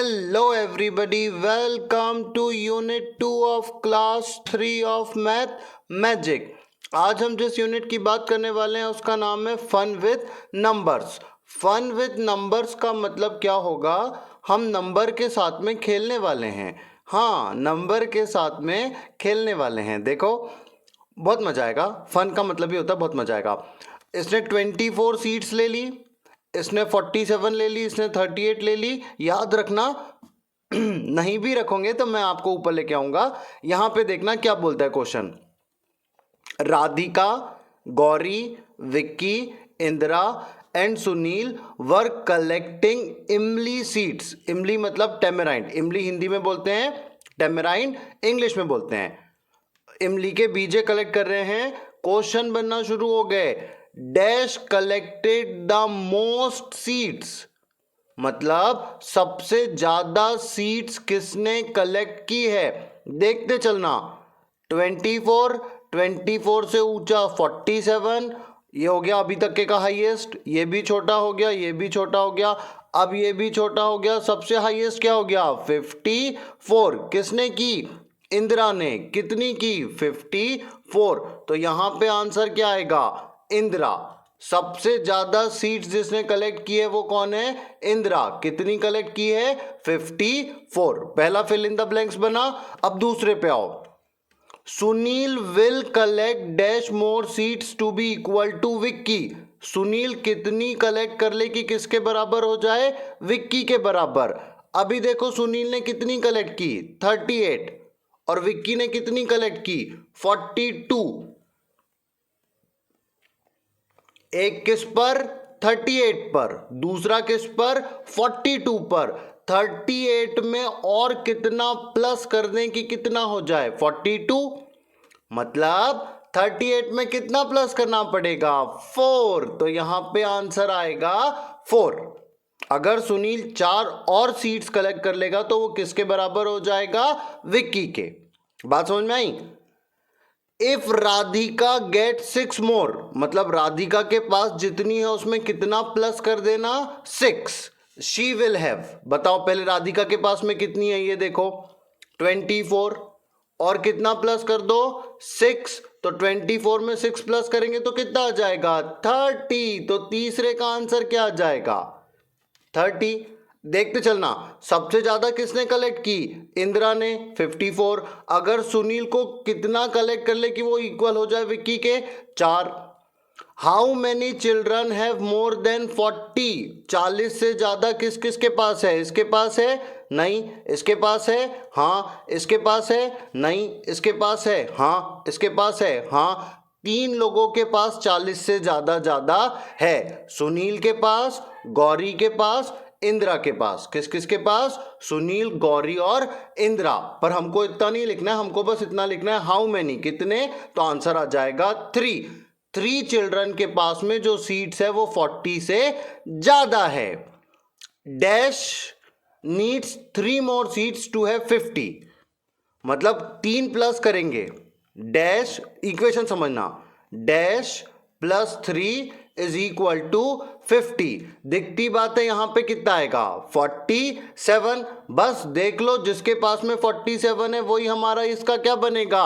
Hello everybody, welcome to Unit 2 of Class 3 of Math Magic। आज हम जिस unit की बात करने वाले हैं उसका नाम है fun with numbers. Fun with numbers का मतलब क्या होगा? हम नंबर के साथ में खेलने वाले हैं। हाँ, नंबर के साथ में खेलने वाले हैं। देखो, बहुत मजा आएगा। फन का मतलब ही होता है बहुत मजा आएगा। इसने 24 सीट्स ले ली, इसने 47 ले ली, इसने 38 ले ली। याद रखना, नहीं भी रखोगे तो मैं आपको ऊपर लेके आऊंगा। यहां पे देखना क्या बोलता है question. Radhika, Gauri, Vicky, Indira and Sunil were collecting इमली सीड्स। इमली मतलब टेमेराइंड। इमली हिंदी में बोलते हैं, टेमेराइंड इंग्लिश में बोलते हैं। इमली के बीजे कलेक्ट कर रहे हैं। क्वेश्चन बनना शुरू हो गए। Dash collected the most seeds, मतलब सबसे ज्यादा सीड्स किसने कलेक्ट की है। देखते चलना। 24 से ऊंचा 47, ये हो गया अभी तक के का हाईएस्ट। ये भी छोटा हो गया, ये भी छोटा हो गया, अब ये भी छोटा हो गया। सबसे हाईएस्ट क्या हो गया? 54। किसने की? इंदिरा ने। कितनी की? 54। तो यहां पे आंसर क्या आएगा? इंदिरा। सबसे ज्यादा सीट्स जिसने कलेक्ट की है वो कौन है? इंदिरा। कितनी कलेक्ट की है? 54। पहला फिल इन द ब्लैंक्स बना। अब दूसरे पे आओ। Sunil will collect dash more seats to be equal to Vicky. Sunil कितनी कलेक्ट कर ले कि किसके बराबर हो जाए? विक्की के बराबर। अभी देखो, सुनील ने कितनी कलेक्ट की? 38। और विक्की ने कितनी कलेक्ट की? 42। एक किस पर? 38 पर। दूसरा किस पर? 42 पर। 38 में और कितना प्लस कर दें कि कितना हो जाए? 42। मतलब 38 में कितना प्लस करना पड़ेगा? 4। तो यहां पे आंसर आएगा 4। अगर सुनील 4 और सीट्स कलेक्ट कर लेगा तो वो किसके बराबर हो जाएगा? विक्की के। बात समझ में आई? इफ राधिका गेट 6 मोर, मतलब राधिका के पास जितनी है उसमें कितना प्लस कर देना? 6। She will have. बताओ पहले राधिका के पास में कितनी है ये देखो। 24 और कितना प्लस कर दो? 6। तो 24 में 6 प्लस करेंगे तो कितना आ जाएगा? 30। तो तीसरे का आंसर क्या आ जाएगा? 30। देखते चलना। सबसे ज्यादा किसने कलेक्ट की? इंदिरा ने, 54। अगर सुनील को कितना कलेक्ट कर ले कि वो इक्वल हो जाए विक्की के? 4। How many children have more than 40? 40 से ज्यादा किस किस के पास है? इसके पास है? नहीं। इसके पास है? हाँ। इसके पास है? नहीं। इसके पास है? हाँ। इसके पास है? हाँ। 3 लोगों के पास 40 से ज्यादा है। सुनील के पास, गौरी के पास, इंदिरा के पास। किस किस के पास? सुनील, गौरी और इंदिरा। पर हमको इतना नहीं लिखना है, हमको बस इतना लिखना है हाउ मेनी, कितने। तो आंसर आ जाएगा 3 चिल्ड्रन के पास में जो सीट्स है वो 40 से ज्यादा है। Dash needs 3 more seats to have 50, मतलब 3 प्लस करेंगे। डैश, इक्वेशन समझना। Dash plus 3 is equal to 50। दिखती बात है, यहां पे कितना आएगा? 47। बस देख लो, जिसके पास में 47 है वही हमारा इसका क्या बनेगा?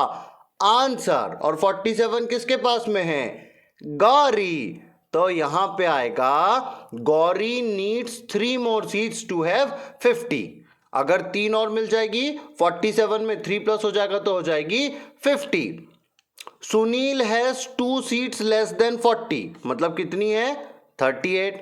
आंसर। और 47 किसके पास में है? गौरी। तो यहां पे आएगा Gauri needs 3 more seats to have 50। अगर 3 और मिल जाएगी, 47 में 3 प्लस हो जाएगा तो हो जाएगी 50। Sunil has 2 seats less than 40, मतलब कितनी है? 38।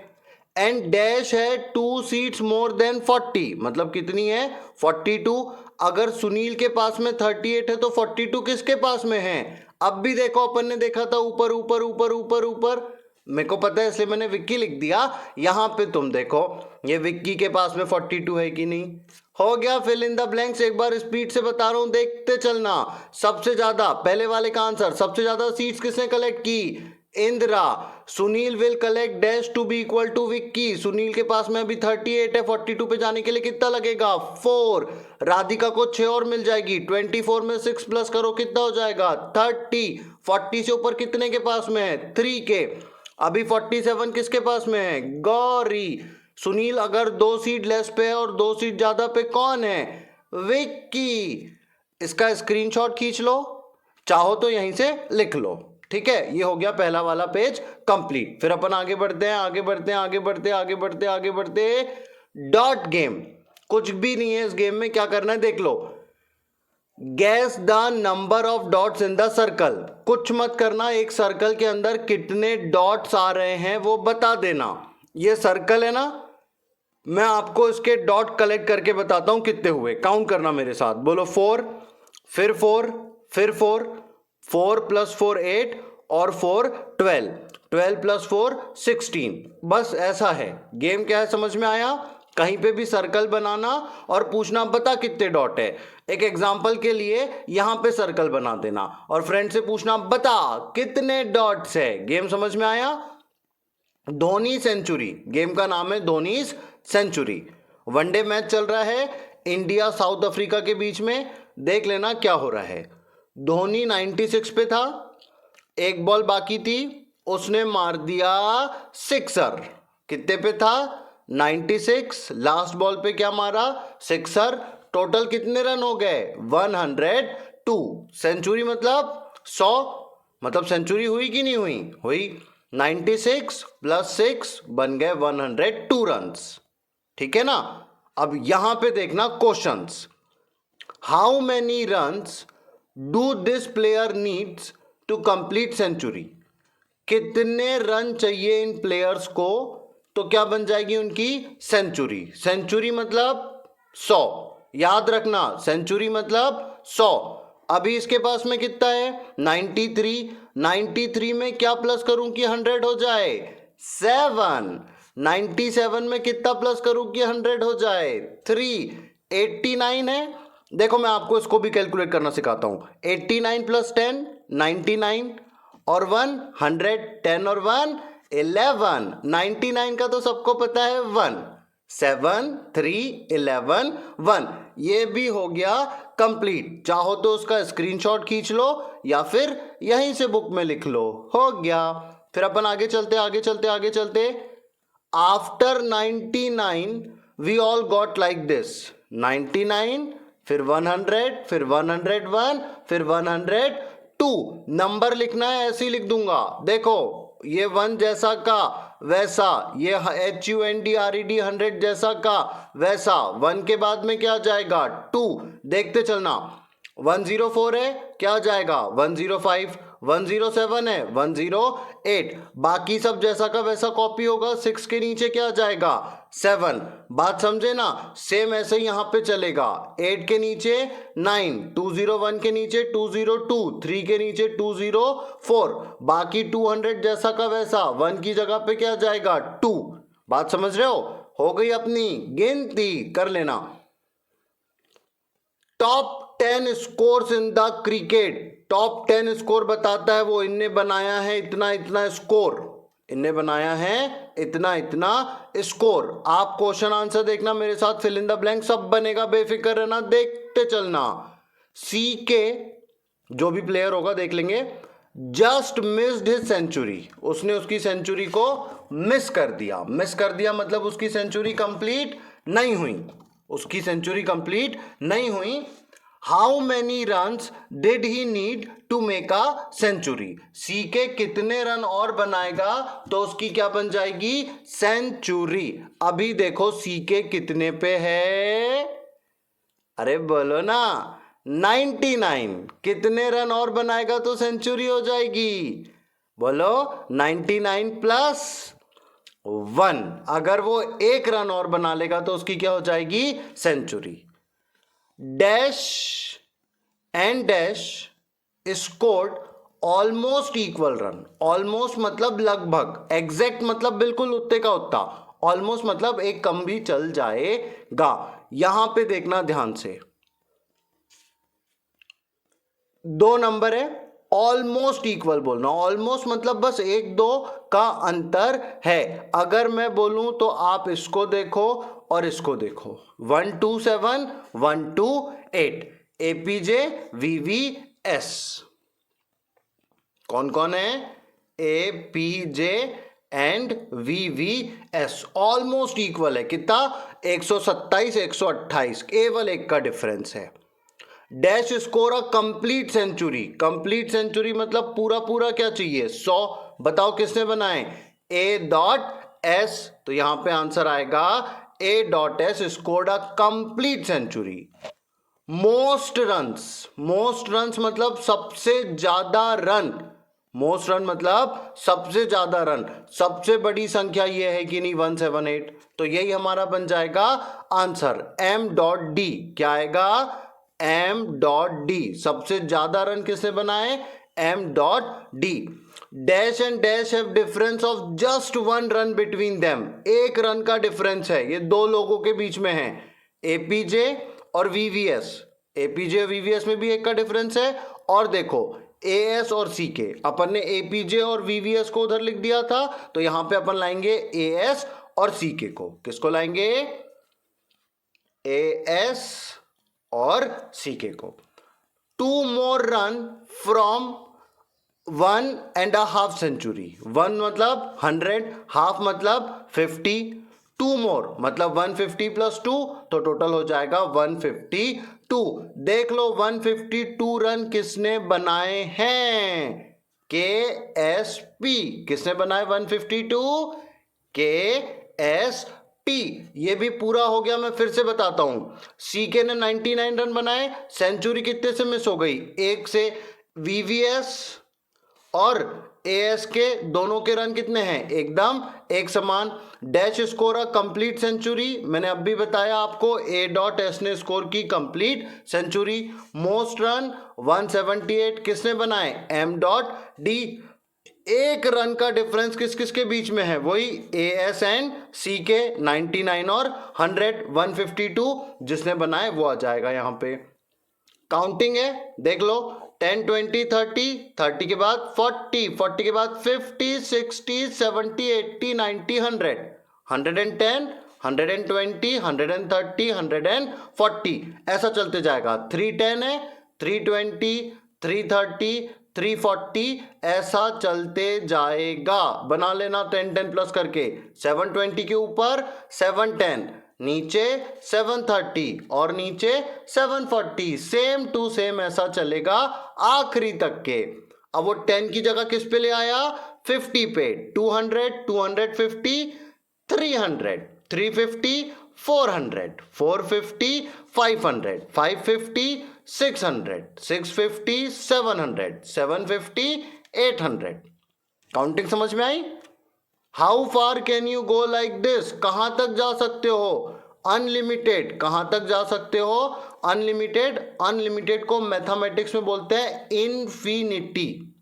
एंड डैश है 2 सीट्स मोर देन 40, मतलब कितनी है? 42। अगर सुनील के पास में 38 है तो 42 किसके पास में है? अब भी देखो, अपन ने देखा था ऊपर ऊपर ऊपर ऊपर ऊपर, मेरे को पता है इसलिए मैंने विक्की लिख दिया। यहां पे तुम देखो, ये विक्की के पास में 42 है कि नहीं? हो गया फिल इन द ब्लैंक्स। एक बार स्पीड से बता रहा हूं, देखते चलना। सबसे ज्यादा, पहले वाले का आंसर, सबसे ज्यादा सीट्स किसने कलेक्ट की? Indira. Sunil will collect dash to be equal to Vicky. Sunil के पास में अभी 38 है, 42 पे जाने के लिए कितना लगेगा? 4। राधिका को 6 और मिल जाएगी। 24 में 6 प्लस करो, कितना हो जाएगा? 30। 40 से ऊपर कितने के पास में है? 3 के। अभी 47 किसके पास में है? गौरी। सुनील अगर 2 सीट लेस पे है और 2 सीट ज्यादा पे कौन है? विक्की। इसका स्क्रीनशॉट खींच लो, चाहो तो यहीं से लिख लो। ठीक है, ये हो गया पहला वाला पेज कंप्लीट। फिर अपन आगे बढ़ते हैं, आगे बढ़ते हैं, आगे बढ़ते हैं, आगे बढ़ते हैं, आगे बढ़ते हैं। डॉट गेम, कुछ भी नहीं है इस गेम में। क्या करना है देख लो, guess the number of dots in the circle. कुछ मत करना, एक सर्कल के अंदर कितने डॉट्स आ रहे हैं वो बता देना। ये सर्कल है ना, मैं आपको इसके डॉट कलेक्ट करके बताता हूं कितने हुए। काउंट करना मेरे साथ, बोलो 4, फिर 4, फिर 4, 4 + 4 8 और 4 12, 12 + 4 16। बस ऐसा है गेम। क्या है समझ में आया? कहीं पे भी सर्कल बनाना और पूछना बता कितने डॉट है। एक एग्जांपल के लिए यहां पे सर्कल बना देना और फ्रेंड से पूछना बता कितने डॉट्स है। गेम समझ में आया? धोनी सेंचुरी, गेम का नाम है धोनी सेंचुरी। वनडे मैच चल रहा है इंडिया साउथ अफ्रीका के बीच में। देख लेना क्या हो रहा है। धोनी 96 पे था, एक बॉल बाकी थी, उसने मार दिया सिक्सर। कितने पे था? 96। लास्ट बॉल पे क्या मारा? सिक्सर। टोटल कितने रन हो गए? 102। सेंचुरी मतलब 100, मतलब सेंचुरी हुई कि नहीं हुई? हुई। 96 + 6 बन गए 102 रन्स। ठीक है ना? अब यहां पे देखना questions. How many runs do this player needs to complete century? कितने रन चाहिए इन प्लेयर्स को तो क्या बन जाएगी उनकी सेंचुरी? सेंचुरी मतलब 100, याद रखना, सेंचुरी मतलब 100। अभी इसके पास में कितना है? 93। 93 में क्या प्लस करूं कि 100 हो जाए? 7। 97 में कितना प्लस करूं कि 100 हो जाए? 3। 89 है, देखो मैं आपको इसको भी कैलकुलेट करना सिखाता हूं। 89 + 10 99 और 1 100, 10 और 1 11। 99 का तो सबको पता है 1, 7 3 11 1। ये भी हो गया कंप्लीट। चाहो तो उसका स्क्रीनशॉट खींच लो या फिर यहीं से बुक में लिख लो, हो गया। फिर अपन आगे चलते आगे चलते आगे चलते। After 99 we all got like this. 99 फिर 100 फिर 101 फिर 102। नंबर लिखना है, ऐसे ही लिख दूंगा। देखो ये 1 जैसा का वैसा, ये HUNDRED 100 जैसा का वैसा। 1 के बाद में क्या जाएगा? 2। देखते चलना। 104 है, क्या जाएगा? 105। 107 है, 108। बाकी सब जैसा का वैसा कॉपी होगा। 6 के नीचे क्या जाएगा? 7। बात समझे ना? सेम ऐसे ही यहां पे चलेगा। 8 के नीचे 9, 201 के नीचे 202, 3 के नीचे 204। बाकी 200 जैसा का वैसा। 1 की जगह पे क्या जाएगा? 2। बात समझ रहे हो गई अपनी गिनती, कर लेना। Top 10 scores in the cricket. Top 10 score बताता है वो। इनने बनाया है इतना इतना स्कोर, इनने बनाया है इतना इतना स्कोर। आप क्वेश्चन आंसर देखना मेरे साथ, फिल इन द ब्लैंक सब बनेगा, बेफिक्र रहना, देखते चलना। सी के जो भी प्लेयर होगा देख लेंगे। जस्ट मिस्ड हिज सेंचुरी, उसने उसकी सेंचुरी को मिस कर दिया। मिस कर दिया मतलब उसकी सेंचुरी कंप्लीट नहीं हुई, उसकी सेंचुरी कंप्लीट नहीं हुई। How many runs did he need to make a century? सी के कितने रन और बनाएगा तो उसकी क्या बन जाएगी? सेंचुरी। अभी देखो सी के कितने पे है? अरे बोलो ना, 99। कितने रन और बनाएगा तो सेंचुरी हो जाएगी? बोलो 99 + 1। अगर वो 1 रन और बना लेगा तो उसकी क्या हो जाएगी? Century. Dash and dash scored almost equal run. Almost मतलब लगभग, एग्जैक्ट मतलब बिल्कुल उतने का उतना, ऑलमोस्ट मतलब एक कम भी चल जाएगा। यहां पे देखना ध्यान से, 2 नंबर है, ऑलमोस्ट इक्वल बोलना। ऑलमोस्ट मतलब बस 1-2 का अंतर है। अगर मैं बोलूं तो आप इसको देखो और इसको देखो। 127 128 APJ VVS। कौन कौन है? APJ and VVS almost equal है। कितना? 127 128, केवल एक का डिफरेंस है। Dash score a complete century. Complete century मतलब पूरा पूरा क्या चाहिए? 100। बताओ किसने बनाए? A.S। तो यहां पे आंसर आएगा A.S scored a complete century. Most runs मतलब सबसे ज्यादा रन। मोस्ट रन मतलब सबसे ज्यादा रन। सबसे बड़ी संख्या यह है कि नहीं? 178। तो यही हमारा बन जाएगा आंसर M.D। क्या आएगा? M.D। सबसे ज्यादा रन किसने बनाए? M.D। Dash and dash have difference of just 1 run between them. एक रन का डिफरेंस है, ये दो लोगों के बीच में है, APJ और VVS। APJ और VVS में भी एक का डिफरेंस है। और देखो AS और CK, अपन ने APJ और VVS को उधर लिख दिया था, तो यहां पे अपन लाएंगे AS और CK को। किसको लाएंगे? AS और CK को। 2 more run from 1.5 century। 1 मतलब 100, हाफ मतलब 50, 2 मोर मतलब 150 प्लस 2, तो टोटल हो जाएगा 152। देख लो 152 रन किसने बनाए हैं? KSP। किसने बनाए 152? KSP। ये भी पूरा हो गया। मैं फिर से बताता हूं, CK ने 99 रन बनाए। सेंचुरी कितने से मिस हो गई? 1 से। VVS और AS के दोनों के रन कितने हैं? एकदम एक समान। Dash score a complete century, मैंने अब भी बताया आपको, A.S ने स्कोर की कंप्लीट सेंचुरी। मोस्ट रन 178 किसने बनाए? M.D। एक रन का डिफरेंस किस किस के बीच में है? वही AS एंड CK, 99 और 100। 152 जिसने बनाए वो आ जाएगा यहां पे। काउंटिंग है, देख लो। 10 20 30, 30 के बाद 40, 40 के बाद 50, 60, 70, 80, 90, 100, 110, 120, 130, 140, ऐसा चलते जाएगा। 310 है, 320, 330, 340, ऐसा चलते जाएगा। बना लेना 10 10 प्लस करके। 720 के ऊपर 710, नीचे 730 और नीचे 740, सेम टू सेम ऐसा चलेगा आखिरी तक के। अब वो 10 की जगह किस पे ले आया? 50 पे। 200, 250, 300, 350, 400, 450, 500, 550, 600, 650, 700, 750, 800। काउंटिंग समझ में आई? How far can you go like this? कहां तक जा सकते हो? अनलिमिटेड। कहां तक जा सकते हो? अनलिमिटेड। अनलिमिटेड को मैथमेटिक्स में बोलते हैं इन्फिनिटी।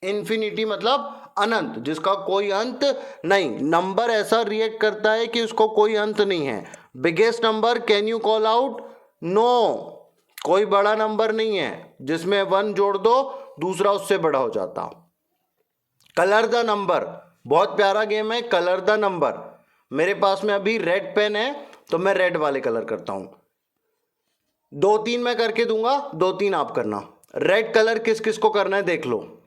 इन्फिनिटी मतलब अनंत, जिसका कोई अंत नहीं। नंबर ऐसा रिएक्ट करता है कि उसको कोई अंत नहीं है। Biggest number can you call out? No, कोई बड़ा नंबर नहीं है जिसमें 1 जोड़ दो दूसरा उससे बड़ा हो जाता। कलर द नंबर, बहुत प्यारा गेम है। Colour the number. मेरे पास में अभी रेड पेन है तो मैं रेड वाले कलर करता हूं। 2-3 मैं करके दूंगा, 2-3 आप करना। रेड कलर किस किस को करना है देख लो।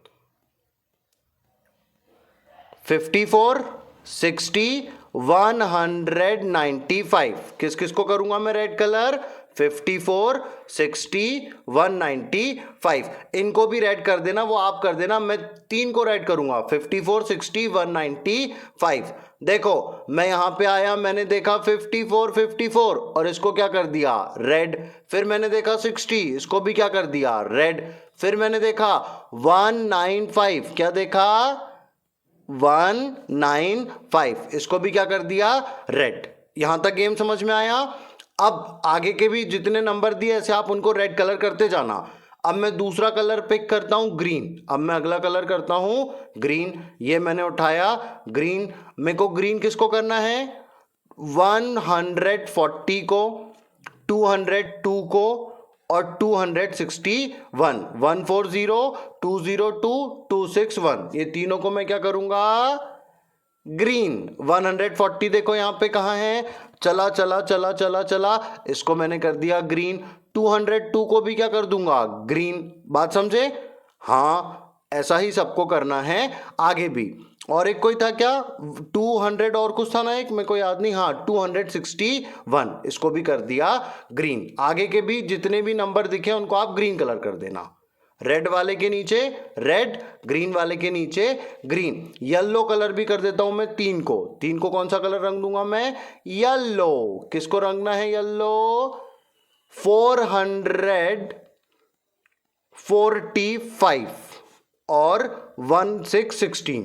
54, 60, 195, किस किस को करूंगा मैं रेड कलर? 54, 60, 195। इनको भी रेड कर देना, वो आप कर देना। मैं 3 को रेड करूंगा, 54, 60, 195। देखो मैं यहां पे आया, मैंने देखा 54, 54 और इसको क्या कर दिया? रेड। फिर मैंने देखा 60, इसको भी क्या कर दिया? रेड। फिर मैंने देखा 195, क्या देखा? 195, इसको भी क्या कर दिया? रेड। यहां तक गेम समझ में आया? अब आगे के भी जितने नंबर दिए ऐसे आप उनको रेड कलर करते जाना। अब मैं दूसरा कलर पिक करता हूं ग्रीन। अब मैं अगला कलर करता हूं ग्रीन। ये मैंने उठाया ग्रीन। मेरे को ग्रीन किसको करना है? 140 को, 202 को और 261। 140, 202, 261, ये तीनों को मैं क्या करूंगा? ग्रीन। 140 देखो यहां पे कहां है? चला चला चला चला चला, इसको मैंने कर दिया ग्रीन। 202 को भी क्या कर दूंगा? ग्रीन। बात समझे? हाँ, ऐसा ही सबको करना है आगे भी। और एक कोई था क्या 200 और कुछ था ना, एक मेरे को याद नहीं, हाँ 261, इसको भी कर दिया ग्रीन। आगे के भी जितने भी नंबर दिखे उनको आप ग्रीन कलर कर देना, रेड वाले के नीचे रेड, ग्रीन वाले के नीचे ग्रीन। येलो कलर भी कर देता हूं मैं 3 को, 3 को कौन सा कलर रंग दूंगा मैं, येलो। किसको रंगना है येलो, 445 और 16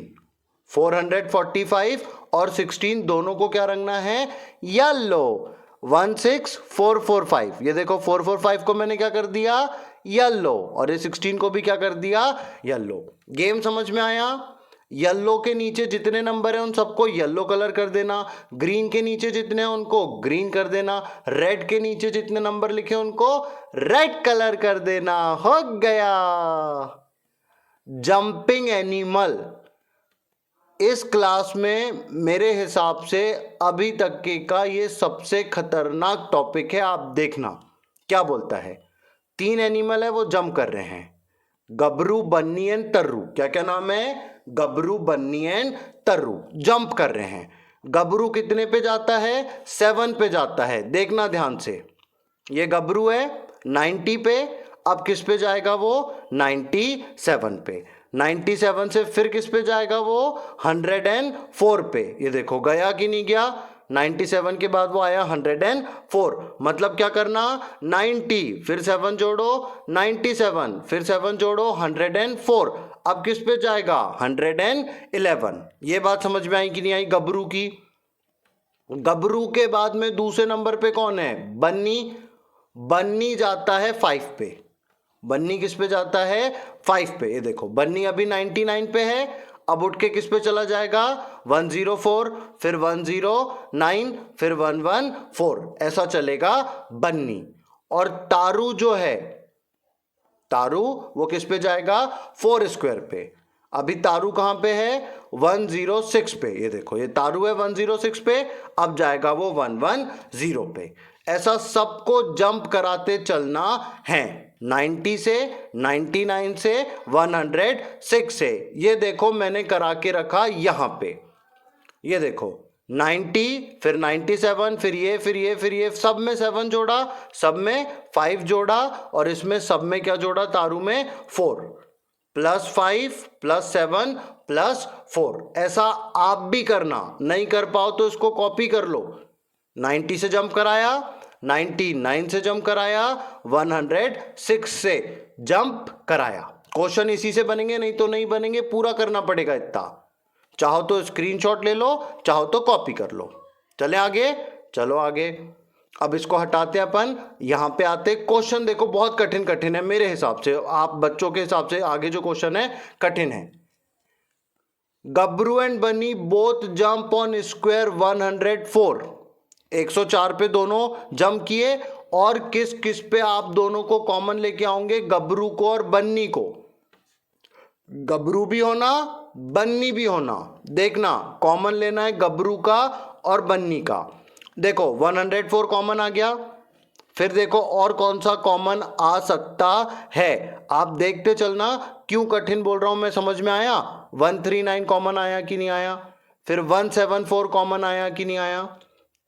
445 और 16 दोनों को क्या रंगना है, येलो। 16445, ये देखो 445 को मैंने क्या कर दिया, येलो, और ये 16 को भी क्या कर दिया, येलो। गेम समझ में आया। येलो के नीचे जितने नंबर हैं उन सबको येलो कलर कर देना, ग्रीन के नीचे जितने हैं उनको ग्रीन कर देना, रेड के नीचे जितने नंबर लिखे उनको रेड कलर कर देना। हो गया। जंपिंग एनिमल इस क्लास में मेरे हिसाब से अभी तक के का ये सबसे खतरनाक टॉपिक है। आप देखना क्या बोलता है। 3 एनिमल है वो जंप कर रहे हैं, गबरू, बन्नी एंड तर्रू। क्या क्या नाम है, गबरू, बन्नी एंड तर्रू जंप कर रहे हैं। गबरू कितने पे जाता है, 7 पे जाता है। देखना ध्यान से, ये गबरू है 90 पे, अब किस पे जाएगा वो, 97 पे। 97 से फिर किस पे जाएगा वो, 104 पे। ये देखो गया कि नहीं गया, 97 के बाद वो आया 104। मतलब क्या करना, 90 फिर 7 जोड़ो 97, फिर 7 जोड़ो 104। अब किस पे जाएगा, 111। ये बात समझ में आई कि नहीं आई गबरू की। गबरू के बाद में दूसरे नंबर पे कौन है, बन्नी। बन्नी जाता है 5 पे। बन्नी किस पे जाता है, 5 पे। ये देखो बन्नी अभी 99 पे है, अब उठ के किस पे चला जाएगा, 104, फिर 109, फिर 114, ऐसा चलेगा बन्नी। और तारू जो है, तारू वो किस पे जाएगा, 4 स्क्वायर पे। अभी तारू कहां पे है, 106 पे। ये देखो ये तारू है 106 पे, अब जाएगा वो 110 पे। ऐसा सबको जंप कराते चलना है, 90 से, 99 से, 106 से। ये देखो मैंने करा के रखा यहां पे। ये देखो 90, फिर 97, फिर ये, फिर ये, फिर ये, सब में 7 जोड़ा, सब में 5 जोड़ा, और इसमें सब में क्या जोड़ा, तारू में 4, +5 +7 +4। ऐसा आप भी करना, नहीं कर पाओ तो इसको कॉपी कर लो। 90 से जंप कराया, 99 से जंप कराया, 106 से जंप कराया। क्वेश्चन इसी से बनेंगे, नहीं तो नहीं बनेंगे, पूरा करना पड़ेगा इतना। चाहो तो स्क्रीनशॉट ले लो, चाहो तो कॉपी कर लो। चले आगे, चलो आगे। अब इसको हटाते अपन, यहां पे आते। क्वेश्चन देखो बहुत कठिन कठिन है मेरे हिसाब से, आप बच्चों के हिसाब से आगे जो क्वेश्चन है कठिन है। गबरू एंड बनी बोथ जंप ऑन स्क्वायर 104, 104 पे दोनों जंप किए, और किस किस पे आप दोनों को कॉमन लेके आओगे, गबरू को और बन्नी को। गबरू भी होना, बन्नी भी होना। देखना कॉमन लेना है गबरू का और बन्नी का। देखो 104 कॉमन आ गया, फिर देखो और कौन सा कॉमन आ सकता है, आप देखते चलना। क्यों कठिन बोल रहा हूं मैं, समझ में आया। 139 कॉमन आया कि नहीं आया, फिर 174 कॉमन आया कि नहीं आया।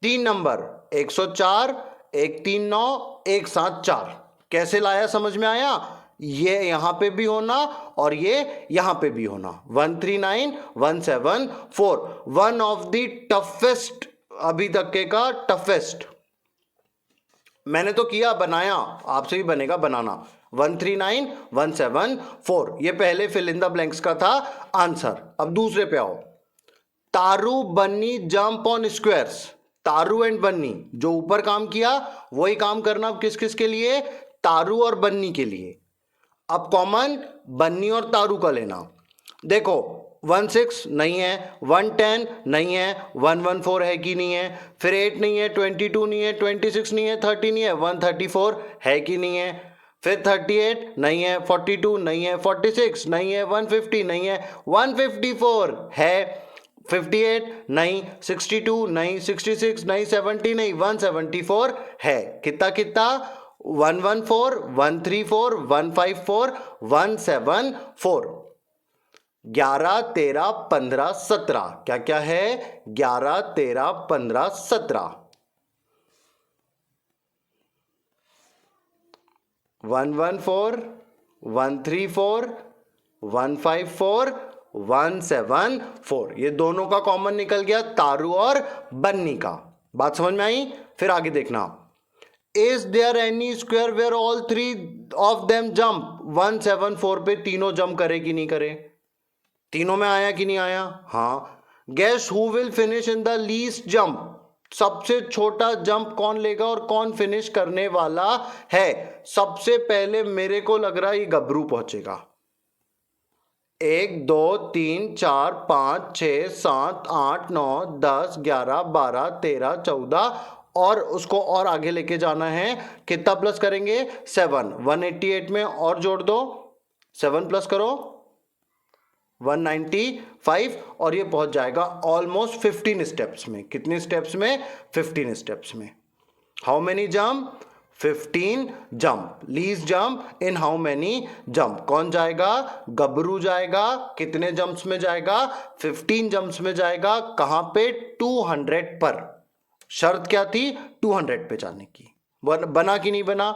3 नंबर 104, 139, 174 कैसे लाया, समझ में आया। ये यहां पे भी होना और ये यहां पे भी होना। 139, 174, वन ऑफ द टफेस्ट, अभी तक के का टफेस्ट। मैंने तो किया, बनाया, आपसे भी बनेगा बनाना। 139, 174, ये पहले फिल इन द ब्लैंक्स का था आंसर। अब दूसरे पे आओ। तारू बन्नी जंप ऑन स्क्वायर्स। तारू एंड बन्नी, जो ऊपर काम किया वही काम करना अब किस किस के लिए, तारू और बन्नी के लिए। अब कॉमन बन्नी और तारू का लेना। देखो 16 नहीं है, 110 नहीं है, 114 है कि नहीं है, फिर 8 नहीं है, 22 नहीं है, 26 नहीं है, 30 नहीं है, 134 है कि नहीं है, फिर 38 नहीं है, 42 नहीं है, 46 नहीं है, 150 नहीं है, 154 है, 58 नहीं, 62 नहीं, 66 नहीं, 70 नहीं, 174 है। कितना कितना, 114, 134, 154, 174। 11, 13, 15, 17 क्या क्या है? 11, 13, 15, 17। 114, 134, 154, 174। ये दोनों का कॉमन निकल गया, तारू और बन्नी का। बात समझ में आई? फिर आगे देखना। Is there any square where all three of them jump? 174 पे तीनों जंप करे कि नहीं करे? तीनों में आया कि नहीं आया? हाँ। Guess who will finish in the least jump? सबसे छोटा जंप कौन लेगा और कौन फिनिश करने वाला है? सबसे पहले मेरे को लग रहा है ये गबरू पहुंचेगा। 1, 2, 3, 4, 5, 6, 7, 8, 9, 10, 11, 12, 13, 14 और उसको और आगे लेके जाना है। कितना प्लस करेंगे? 7। 188 में और जोड़ दो, 7 प्लस करो 195 और ये पहुंच जाएगा ऑलमोस्ट 15 स्टेप्स में। कितने स्टेप्स में? 15 स्टेप्स में। How many jump? 15 jump. Least jump in how many jump? कौन जाएगा? गबरू जाएगा। कितने जंप्स में जाएगा? 15 जंप्स में जाएगा। कहां पे? 200 पर। शर्त क्या थी? 200 पे जाने की। बना कि नहीं बना?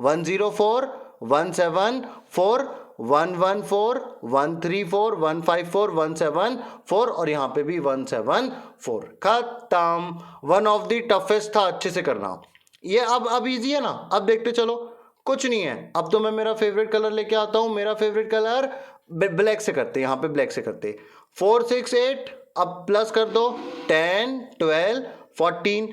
104, 174, 114, 134, 154, 174 और यहां पे भी 174। खत्म। वन ऑफ द टफेस्ट था, अच्छे से करना। ये अब इजी है ना? अब देखते चलो। कुछ नहीं है। अब तो मैं मेरा फेवरेट कलर लेके आता हूं। मेरा फेवरेट कलर ब्लैक से करते, यहां पे ब्लैक से करते। 4, 6, 8 अब प्लस कर दो 10, 12, 14,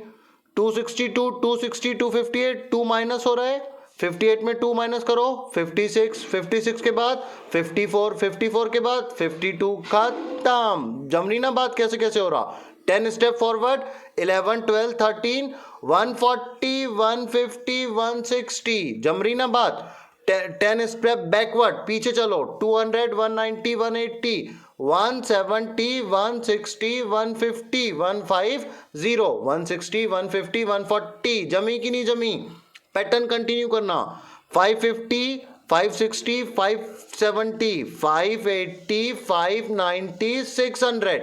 262, 260, 258। 2 माइनस हो रहा है, 58 में 2 माइनस करो 56, 56 के बाद 54, 54 के बाद 52। खत्म। जमनी ना बात कैसे कैसे हो रहा? 10 स्टेप फॉरवर्ड, 11, 12, 13, 140, 150, 160। जमरी ना बात। 10 स्टेप बैकवर्ड, पीछे चलो, 200, 190, 180, 170, 160, 150, 150, 160, 150, 140। जमी कि नहीं जमी? पैटर्न कंटिन्यू करना। 550, 560, 570, 580, 590, 600।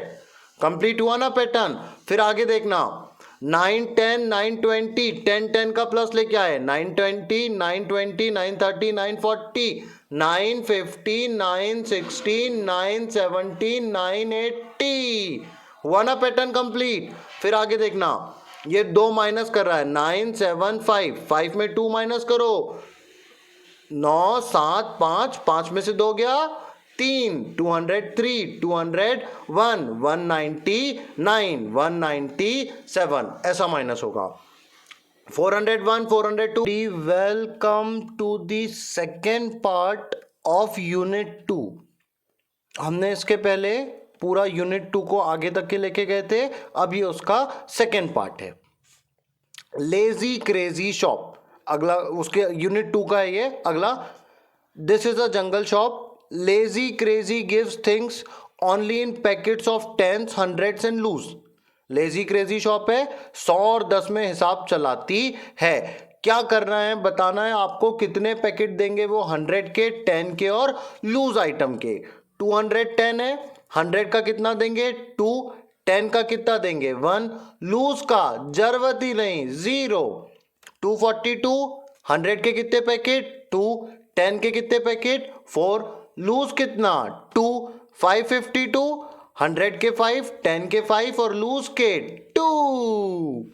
कंप्लीट हुआ ना पैटर्न? फिर आगे देखना। 9, 10, 920, 10, 10 का प्लस लेके आए। 920, 920, 930, 940, 950, 960, 970, 980। हुआ ना पैटर्न कंप्लीट? फिर आगे देखना। ये 2 माइनस कर रहा है, 9, 7, 5, 5 में 2 माइनस करो, 9, 7, 5, 5 में से 2 गया 3, 203, 201, 199, 197 ऐसा माइनस होगा। 401, 402। Welcome to the second part of unit 2। हमने इसके पहले पूरा यूनिट 2 को आगे तक के लेके गए थे। अब ये उसका सेकेंड पार्ट है। लेजी क्रेजी शॉप अगला, उसके यूनिट 2 का है ये अगला। This is a jungle shop. Lazy crazy gives things only in packets of 10s, 100s and loose. Lazy crazy shop है, 100 और 10 में हिसाब चलाती है। क्या करना है? बताना है आपको कितने पैकेट देंगे वो, 100 के, 10 के और लूज आइटम के। 210 है, 100 का कितना देंगे? 2, 10 का कितना देंगे? 1, लूज का जरूरत ही नहीं, 0। 242, 100 के कितने पैकेट? 2, 10 के कितने पैकेट? 4, लूज कितना? 2, 552, 100 के 5, 10 के 5 और लूज के 2।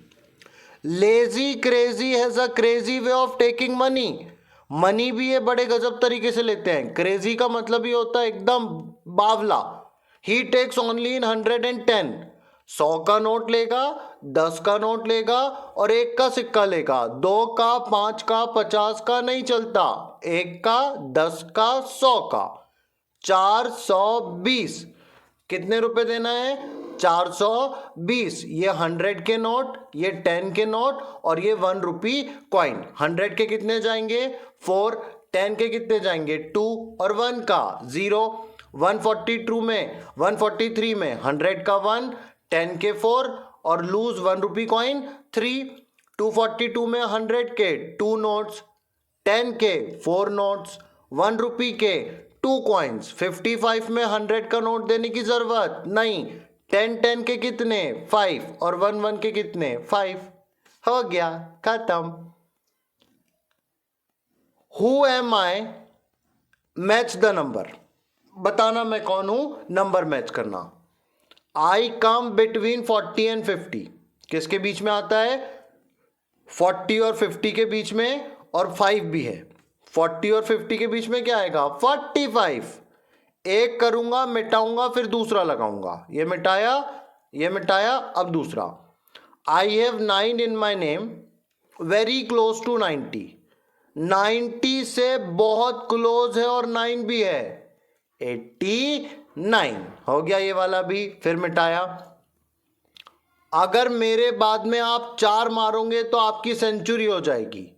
Lazy crazy has a crazy way of taking money. Money भी ये बड़े गजब तरीके से लेते हैं। क्रेजी का मतलब ये होता है एकदम बावला। ही टेक्स ओनली इन 110। 100 का नोट लेगा, 10 का नोट लेगा और 1 का सिक्का लेगा। 2 का, 5 का, 50 का नहीं चलता। 1 का, 10 का, 100 का। 420। कितने रुपए देना है? 420। ये 100 के नोट, ये 10 के नोट और ये 1 रुपी कॉइन। 100 के कितने जाएंगे? 4, 10 के कितने जाएंगे? 2 और 1 का 0। 142 में, 143 में 100 का 1, 10 के 4 और लूज 1 रुपी कॉइन 3। 242 में 100 के 2 नोट्स, 10 के 4 नोट्स, 1 रुपी के 2 कॉइन्स, 55 में 100 का नोट देने की जरूरत नहीं, 10 के कितने 5 और 1 के कितने 5, हो गया खत्म। Who am I, match the number, बताना मैं कौन हूं, नंबर मैच करना। आई कम बिटवीन 40 एंड 50, किसके बीच में आता है, 40 और 50 के बीच में, और 5 भी है, 40 और 50 के बीच में क्या आएगा 45। एक करूंगा, मिटाऊंगा, फिर दूसरा लगाऊंगा, ये मिटाया, ये मिटाया, अब दूसरा। I have 9 in my name, very close to 90, 90 से बहुत क्लोज है और 9 भी है, 89 हो गया ये वाला भी, फिर मिटाया। अगर मेरे बाद में आप 4 मारोगे तो आपकी सेंचुरी हो जाएगी,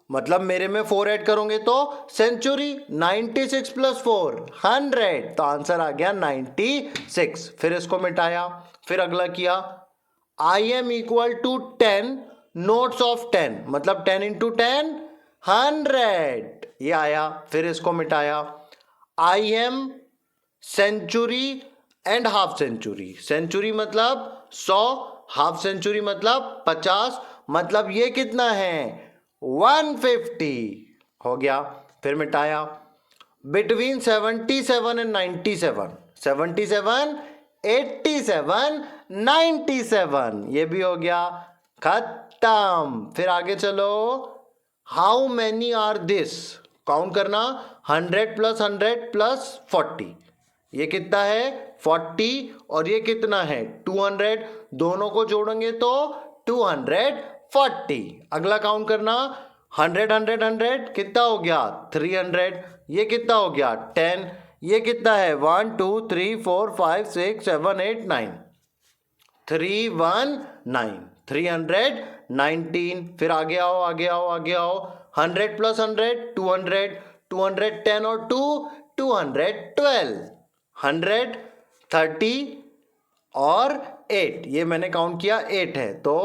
मतलब मेरे में 4 ऐड करोगे तो सेंचुरी, 96 प्लस 4 100, तो आंसर आ गया 96। फिर इसको मिटाया, फिर अगला किया, I am equal to 10 notes of 10, मतलब 10 इंटू 10 100, ये आया, फिर इसको मिटाया। I am century and half century, century मतलब 100, हाफ सेंचुरी मतलब 50, मतलब ये कितना है 150, हो गया, फिर मिटाया। बिटवीन 77 एंड 97, 77 87 97, ये भी हो गया खत्म। फिर आगे चलो, how many are this, count करना, 100 प्लस 100 प्लस 40, ये कितना है 40, और ये कितना है 200, दोनों को जोड़ेंगे तो 240। अगला काउंट करना, 100 100 100 कितना हो गया 300, ये कितना हो गया 10, ये कितना है 1 2 3 4 5 6 7 8 9, 319, 319। फिर आगे आओ, आगे आओ, आगे आओ, 100 प्लस 100 200, 210 और 2 212, 130 और 8, ये मैंने काउंट किया 8 है, तो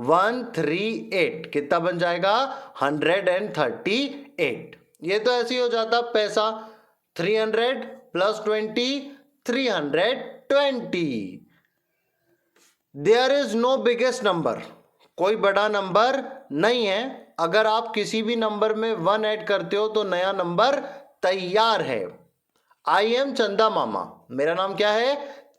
138 कितना बन जाएगा 138। ये तो ऐसे ही हो जाता पैसा, 300 plus 20 320। There is no biggest number, कोई बड़ा नंबर नहीं है। अगर आप किसी भी नंबर में 1 ऐड करते हो तो नया नंबर तैयार है। आई एम चंदा मामा, मेरा नाम क्या है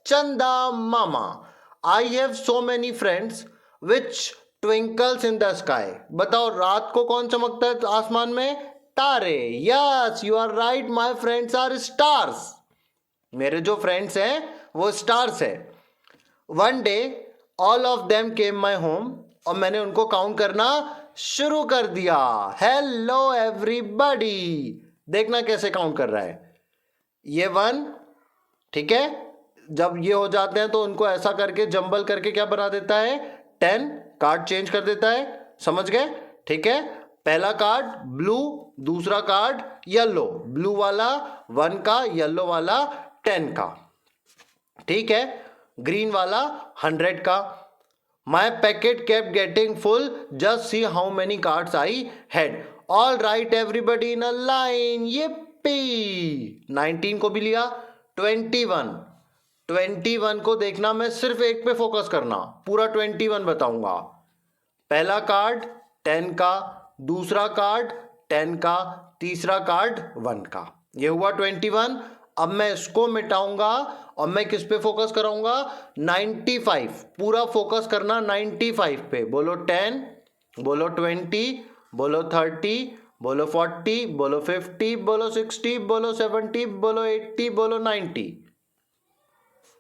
चंदा मामा। I have so many friends which twinkles in the sky, बताओ रात को कौन चमकता है आसमान में, तारे। Yes you are right, my friends are stars, मेरे जो फ्रेंड्स हैं वो स्टार्स है। One day all of them came my home, और मैंने उनको काउंट करना शुरू कर दिया। हेलो एवरीबॉडी, देखना कैसे काउंट कर रहा है, ये 1, ठीक है, जब ये हो जाते हैं तो उनको ऐसा करके जंबल करके क्या बना देता है 10, कार्ड चेंज कर देता है, समझ गए, ठीक है। पहला कार्ड ब्लू, दूसरा कार्ड येलो, ब्लू वाला 1 का, येलो वाला 10 का, ठीक है, ग्रीन वाला 100 का। My packet kept getting full, just see how many cards I had. All right everybody in a line, ये 19 को भी लिया, 21 को देखना, मैं सिर्फ एक पे फोकस करना, पूरा 21 बताऊंगा। पहला कार्ड 10 का, दूसरा कार्ड 10 का, तीसरा कार्ड 1 का, ये हुआ 21। अब मैं इसको मिटाऊंगा और मैं किस पे फोकस कराऊंगा 95, पूरा फोकस करना 95 पे। बोलो 10, बोलो 20, बोलो 30, बोलो 40, बोलो 50, बोलो 60, बोलो 70, बोलो 80, बोलो 90।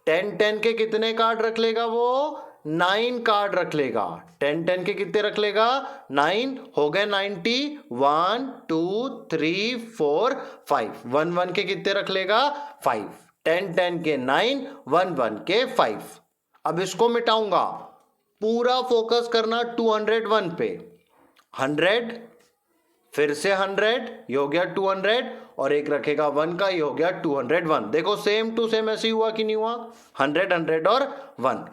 10 के कितने कार्ड रख लेगा वो 9 कार्ड रख लेगा। 10 के कितने रख लेगा 9, हो गए 90, 1 2 3 4 5, 1 के कितने रख लेगा 5, 10 के 9, 1 के 5। अब इसको मिटाऊंगा, पूरा फोकस करना 201 पे, 100 फिर से 100, ये हो गया 200, और एक रखेगा 1 का, ये हो गया 201। देखो सेम टू सेम ऐसे हुआ कि नहीं हुआ, 100 100 और 1।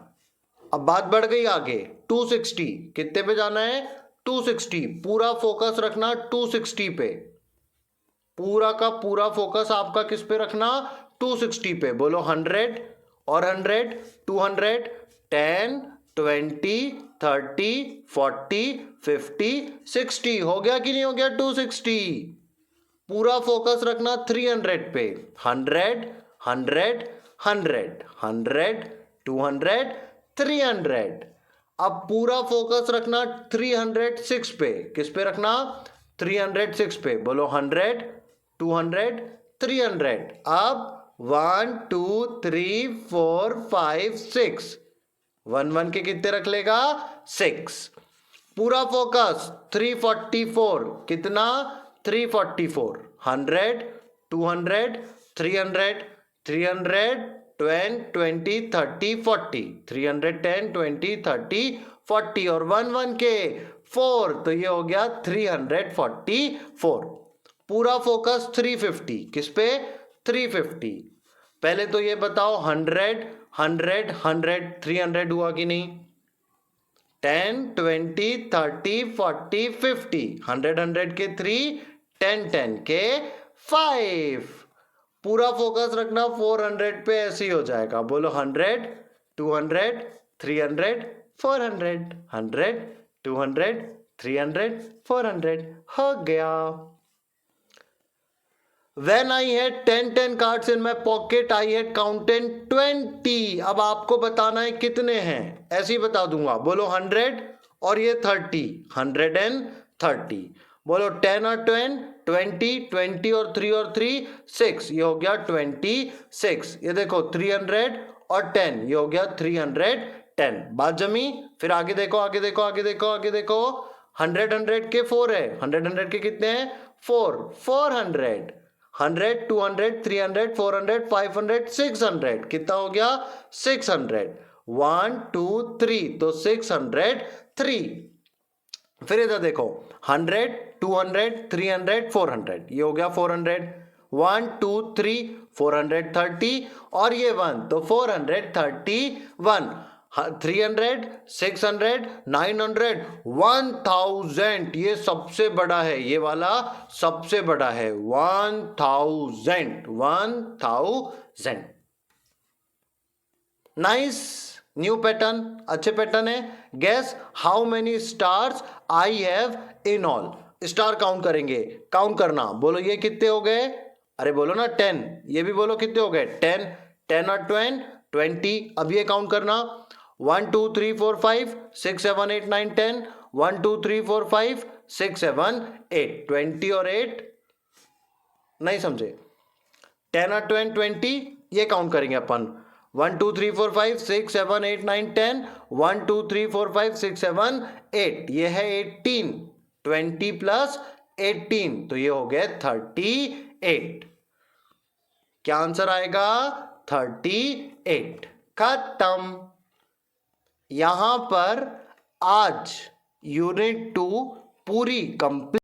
अब बात बढ़ गई आगे, 260 कितने पे जाना है 260, पूरा फोकस रखना 260 पे। पूरा का पूरा फोकस आपका किस पे रखना, 260 पे। बोलो 100 और 100, 200, 10, 20, 30, 40, 50, 60। हो गया कि नहीं हो गया 260? पूरा फोकस रखना 300 पे। 100, 100, 100, 100, 200, 300। अब पूरा फोकस रखना 306 पे। किस पे रखना, 306 पे। बोलो 100, 200, 300। अब 1 2 3 4 5 6, 1 के कितने रख लेगा, 6। पूरा फोकस 344, कितना, 344। 100, 200, 300, 300, 10, 20, 30, 40, 310, 20, 30, 40 और 1 के 4, तो ये हो गया 344। पूरा फोकस 350, किस पे, 350। पहले तो ये बताओ 100, 100, 100, 300 हुआ कि नहीं? 10, 20, 30, 40, 50, 100, 100 के 3, 10, 10 के 5। पूरा फोकस रखना 400 पे, ऐसे ही हो जाएगा। बोलो 100, 200, 300, 400, 100, 200, 300, 400। हो गया। When I had 10 cards in my pocket, I had counted 20। अब आपको बताना है कितने हैं, ऐसे ही बता दूंगा। बोलो 100 और ये 30, 130। बोलो 10 और 10, 20, 20 और 3 और 3, 6, ये हो गया 26। ये देखो 300 और 10, ये हो गया 310। बात जमी? फिर आगे देखो, आगे देखो, आगे देखो, आगे देखो। 100, 100 के 4 है, 100, 100 के कितने हैं, 4, 400। 100, 200, 300, 400, 500, 600। कितना हो गया, 600। 1 2 3, तो 603। फिर इधर देखो 100, 200, 300, 400, ये हो गया 400। 1 2 3, 430 और ये 1, तो 431। 300, 600, 900, 1000। ये सबसे बड़ा है, ये वाला सबसे बड़ा है, 1000, 1000। नाइस, न्यू पैटर्न, अच्छे पैटर्न है। Guess how many stars I have in all. Star count करेंगे, काउंट करना। बोलो ये कितने हो गए, अरे बोलो ना 10। ये भी बोलो कितने हो गए, 10, 10 और 20, 20। अब ये काउंट करना, 1 2 3 4 5 6 7 8 9 10, 1 2 3 4 5 6 7 8, 20 और 8 नहीं समझे, 10 और 20, 20। ये काउंट करेंगे अपन, 1 2 3 4 5 6 7 8 9 10, 1 2 3 4 5 6 7 8, ये है 18। 20 प्लस 18, तो ये हो गया 38। क्या आंसर आएगा, 38। खत्म। यहां पर आज यूनिट 2 पूरी कंप्लीट